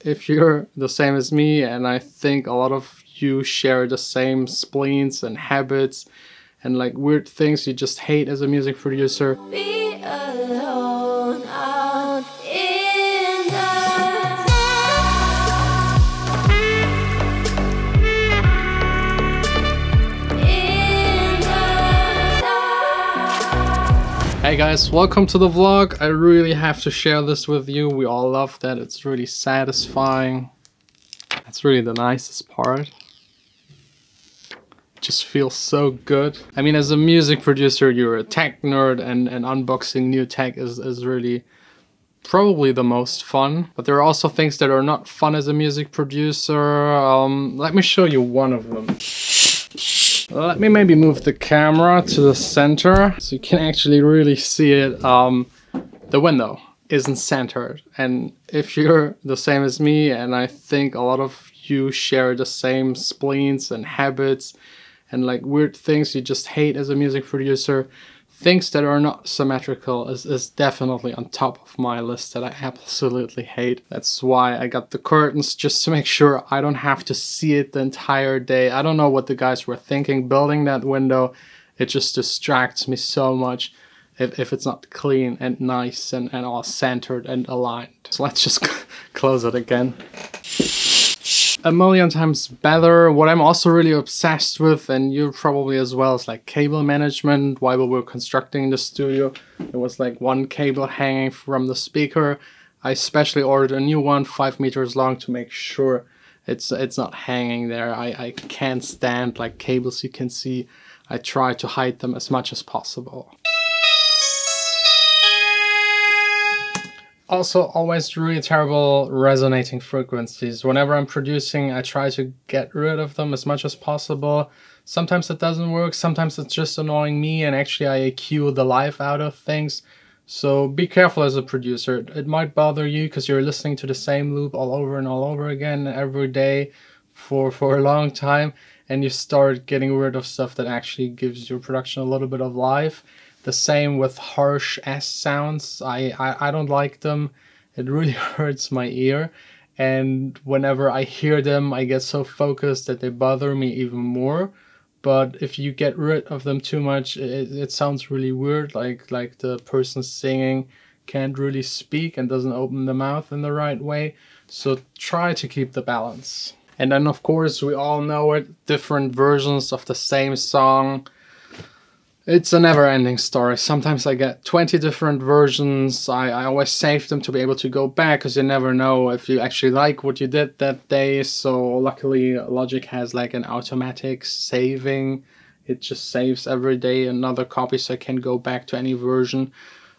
if you're the same as me, and I think a lot of you share the same spleens and habits and like weird things you just hate as a music producer. Be alone out in the Hey guys, welcome to the vlog. I really have to share this with you. We all love that. It's really satisfying. That's really the nicest part. It just feels so good. I mean, as a music producer, you're a tech nerd, and unboxing new tech is really probably the most fun. But there are also things that are not fun as a music producer. Let me show you one of them. Let me maybe move the camera to the center so you can actually really see it. The window isn't centered, and if you're the same as me, and I think a lot of you share the same spleens and habits and like weird things you just hate as a music producer, things that are not symmetrical is definitely on top of my list that I absolutely hate. That's why I got the curtains, just to make sure I don't have to see it the entire day. I don't know what the guys were thinking building that window. It just distracts me so much if it's not clean and nice and all centered and aligned. So let's just close it again. A million times better. What I'm also really obsessed with, and you probably as well, is like cable management. While we were constructing the studio, there was like one cable hanging from the speaker. I especially ordered a new one, 5 meters long, to make sure it's not hanging there. I can't stand like cables you can see. I try to hide them as much as possible. Also, always really terrible resonating frequencies. Whenever I'm producing, I try to get rid of them as much as possible. Sometimes it doesn't work, sometimes it's just annoying me, and actually I EQ the life out of things. So be careful as a producer. It might bother you because you're listening to the same loop all over and all over again every day for a long time, and you start getting rid of stuff that actually gives your production a little bit of life. The same with harsh S sounds. I don't like them. It really hurts my ear. And whenever I hear them, I get so focused that they bother me even more. But if you get rid of them too much, it sounds really weird. Like the person singing can't really speak and doesn't open the mouth in the right way. So try to keep the balance. And then of course, we all know it, different versions of the same song. It's a never-ending story. Sometimes I get 20 different versions. I always save them to be able to go back, because you never know if you actually like what you did that day. So luckily Logic has like an automatic saving. It just saves every day another copy, so I can go back to any version.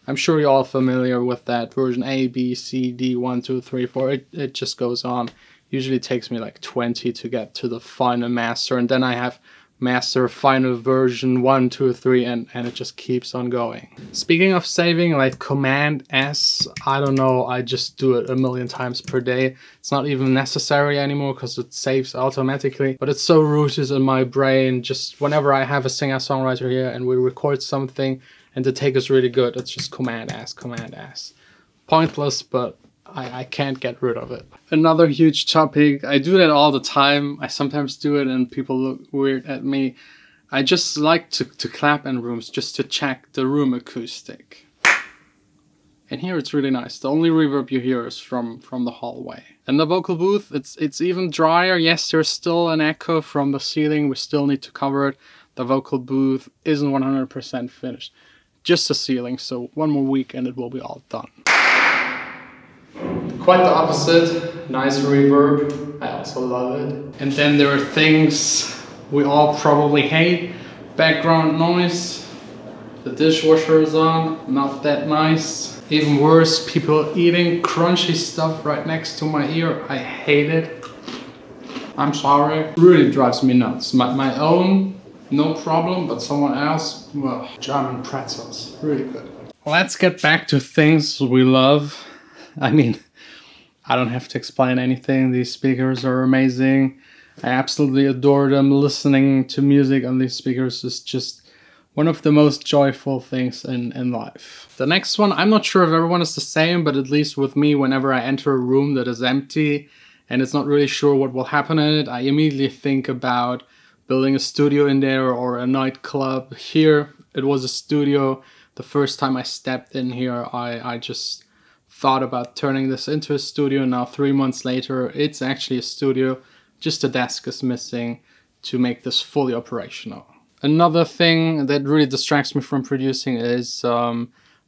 I'm sure you're all familiar with that. Version A, B, C, D, 1, 2, 3, 4. It just goes on. Usually it takes me like 20 to get to the final master, and then I have master, final version 1, 2, 3, and it just keeps on going. Speaking of saving, like Command S, I don't know, I just do it a million times per day. It's not even necessary anymore because it saves automatically, but it's so rooted in my brain. Just whenever I have a singer-songwriter here and we record something and the take is really good, it's just Command S, Command S. Pointless, but I can't get rid of it. Another huge topic, I do that all the time. I sometimes do it and people look weird at me. I just like to clap in rooms just to check the room acoustic. And here it's really nice. The only reverb you hear is from the hallway. And the vocal booth, it's even drier. Yes, there's still an echo from the ceiling. We still need to cover it. The vocal booth isn't 100% finished. Just the ceiling, so one more week and it will be all done. Quite the opposite, nice reverb, I also love it. And then there are things we all probably hate. Background noise, the dishwasher is on, not that nice. Even worse, people eating crunchy stuff right next to my ear, I hate it. I'm sorry, it really drives me nuts. My own, no problem, but someone else, well, German pretzels, really good. Let's get back to things we love. I mean, I don't have to explain anything. These speakers are amazing. I absolutely adore them. Listening to music on these speakers is just one of the most joyful things in life. The next one, I'm not sure if everyone is the same, but at least with me, whenever I enter a room that is empty and it's not really sure what will happen in it, I immediately think about building a studio in there or a nightclub. Here, it was a studio. The first time I stepped in here, I just thought about turning this into a studio. Now 3 months later, it's actually a studio. Just the desk is missing to make this fully operational. Another thing that really distracts me from producing is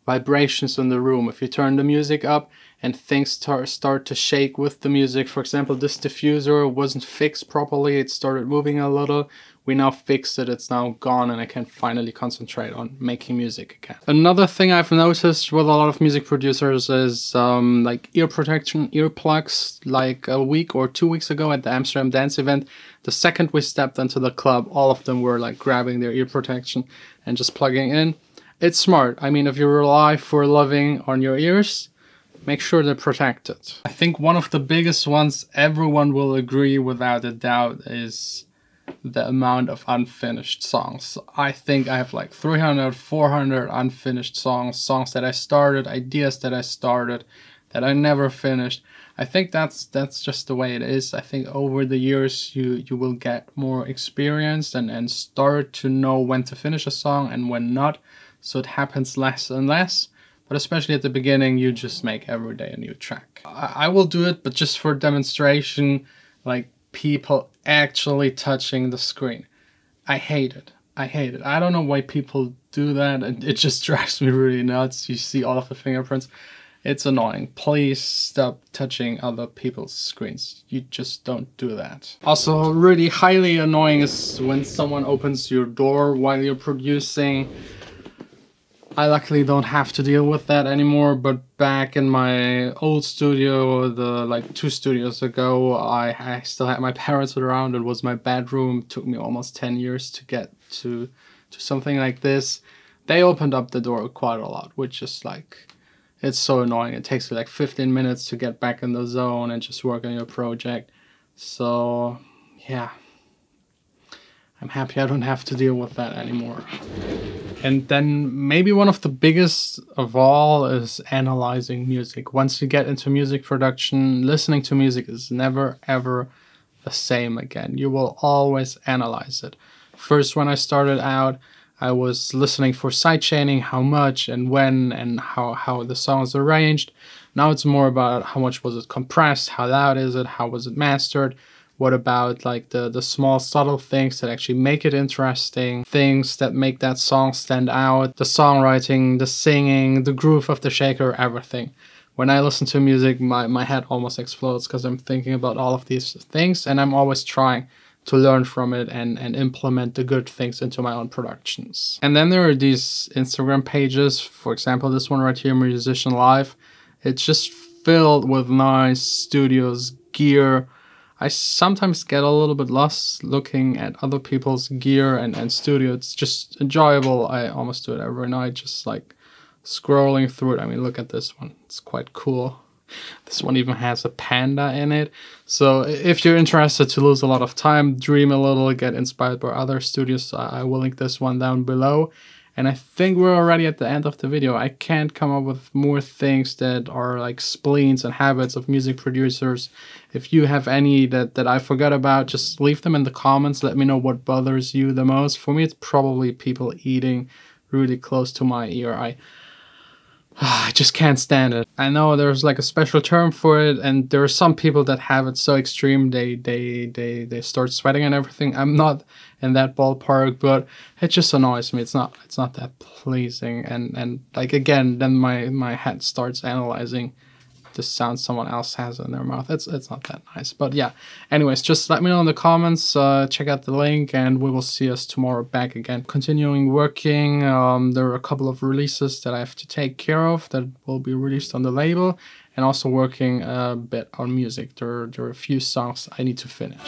vibrations in the room. If you turn the music up and things start to shake with the music, for example, this diffuser wasn't fixed properly, it started moving a little. We now fixed it, it's now gone, and I can finally concentrate on making music again. Another thing I've noticed with a lot of music producers is like ear protection, earplugs. Like a week or 2 weeks ago at the Amsterdam dance event, the second we stepped into the club, all of them were like grabbing their ear protection and just plugging in. It's smart. I mean, if you rely for a living on your ears, make sure they're protected. I think one of the biggest ones everyone will agree without a doubt is the amount of unfinished songs. I think I have like 300, 400 unfinished songs that I started, ideas that I started, that I never finished. I think that's just the way it is. I think over the years you will get more experienced and start to know when to finish a song and when not. So it happens less and less. But especially at the beginning, you just make every day a new track. I will do it, but just for demonstration, like people actually touching the screen. I hate it. I hate it. I don't know why people do that. It just drives me really nuts. You see all of the fingerprints. It's annoying. Please stop touching other people's screens. You just don't do that. Also, really highly annoying is when someone opens your door while you're producing. I luckily don't have to deal with that anymore, but back in my old studio, like 2 studios ago, I still had my parents around. It was my bedroom. It took me almost 10 years to get to something like this. They opened up the door quite a lot, which is like, it's so annoying. It takes you like 15 minutes to get back in the zone and just work on your project. So, yeah. I'm happy I don't have to deal with that anymore. And then maybe one of the biggest of all is analyzing music. Once you get into music production, listening to music is never ever the same again. You will always analyze it. First, when I started out, I was listening for sidechaining, how much and when and how the song is arranged. Now it's more about how much was it compressed, how loud is it, how was it mastered. What about like the small subtle things that actually make it interesting, things that make that song stand out, the songwriting, the singing, the groove of the shaker, everything. When I listen to music, my head almost explodes because I'm thinking about all of these things, and I'm always trying to learn from it and implement the good things into my own productions. And then there are these Instagram pages, for example, this one right here, Musician Live. It's just filled with nice studios, gear. I sometimes get a little bit lost looking at other people's gear and studio. It's just enjoyable. I almost do it every night, just like scrolling through it. I mean, look at this one. It's quite cool. This one even has a panda in it. So if you're interested to lose a lot of time, dream a little, get inspired by other studios, I will link this one down below. And I think we're already at the end of the video. I can't come up with more things that are like spleens and habits of music producers. If you have any that I forgot about, just leave them in the comments. Let me know what bothers you the most. For me, it's probably people eating really close to my ear. I just can't stand it. I know there's like a special term for it, and there are some people that have it so extreme they start sweating and everything. I'm not in that ballpark, but it just annoys me. It's not that pleasing, and like again, then my head starts analyzing the sound someone else has in their mouth. It's not that nice. But yeah, anyways, just let me know in the comments, check out the link, and we will see us tomorrow back again. Continuing working, there are a couple of releases that I have to take care of that will be released on the label, and also working a bit on music. There are a few songs I need to finish.